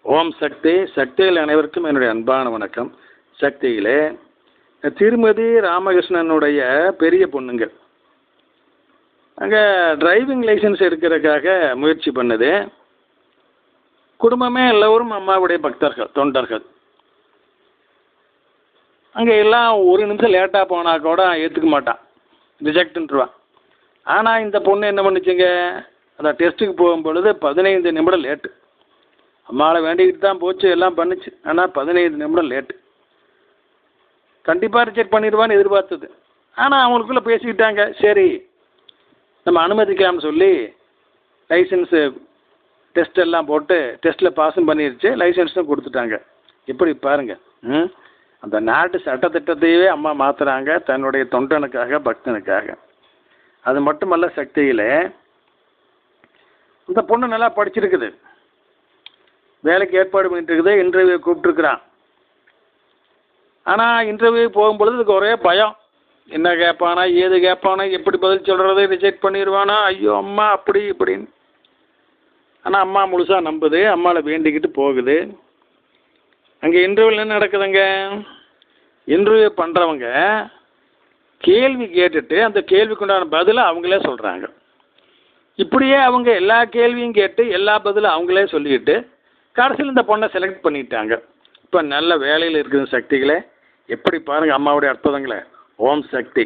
ஓம் சக்தி. சக்தியில் அனைவருக்கும் என்னுடைய அன்பான வணக்கம். சக்தியிலே திருமதி ராமகிருஷ்ணனுடைய பெரிய பொண்ணுங்க அங்கே டிரைவிங் லைசன்ஸ் எடுக்கிறதுக்காக முயற்சி பண்ணுது. குடும்பமே எல்லோரும் அம்மாவுடைய பக்தர்கள், தொண்டர்கள். அங்கே எல்லாம் ஒரு நிமிஷம் லேட்டாக போனால் கூட ஏற்றுக்க மாட்டான், ரிஜெக்ட்ன்ட்டுருவான். ஆனால் இந்த பொண்ணு என்ன பண்ணுச்சுங்க, அதான் டெஸ்ட்டுக்கு போகும்பொழுது 15 நிமிடம் லேட்டு. அம்மாவை வேண்டிக்கிட்டு தான் போச்சு, எல்லாம் பண்ணுச்சு. ஆனால் 15 நிமிடம் லேட்டு. கண்டிப்பாக ரிஜெக்ட் பண்ணிடுவான்னு எதிர்பார்த்தது. ஆனால் அவங்களுக்குள்ளே பேசிக்கிட்டாங்க, சரி நம்ம அனுமதிக்கலாம்னு சொல்லி லைசன்ஸு டெஸ்ட் எல்லாம் போட்டு டெஸ்ட்டில் பாஸும் பண்ணிடுச்சு, லைசன்ஸும் கொடுத்துட்டாங்க. எப்படி பாருங்கள், அந்த நாட்டு சட்டத்திட்டத்தையே அம்மா மாற்றுறாங்க தன்னுடைய தொண்டனுக்காக, பக்தனுக்காக. அது மட்டுமல்ல, சக்தியில் இந்த பொண்ணு நல்லா படிச்சிருக்குது, வேலைக்கு ஏற்பாடு பண்ணிட்டு இருக்குது, இன்டர்வியூ கூப்பிட்டுருக்குறான். ஆனால் இன்டர்வியூ போகும்பொழுது இதுக்கு ஒரே பயம், என்ன கேட்பானா, ஏது கேட்பானா, எப்படி பதில் சொல்கிறது, ரிஜெக்ட் பண்ணிடுவானா, ஐயோ அம்மா அப்படி இப்படின்னு. ஆனால் அம்மா முழுசாக நம்புது, அம்மாவை வேண்டிக்கிட்டு போகுது. அங்கே இன்டர்வியூவில் என்ன நடக்குதுங்க, இன்டர்வியூ பண்ணுறவங்க கேள்வி கேட்டுட்டு அந்த கேள்விக்குண்டான பதிலை அவங்களே சொல்கிறாங்க. இப்படியே அவங்க எல்லா கேள்வியும் கேட்டு எல்லா பதிலும் அவங்களே சொல்லிக்கிட்டு கடைசியில் இந்த பொண்ணை செலக்ட் பண்ணிட்டாங்க. இப்போ நல்ல வேலையில் இருக்குது சக்திகளே. எப்படி பாருங்கள் அம்மாவுடைய அற்புதங்களே. ஓம் சக்தி.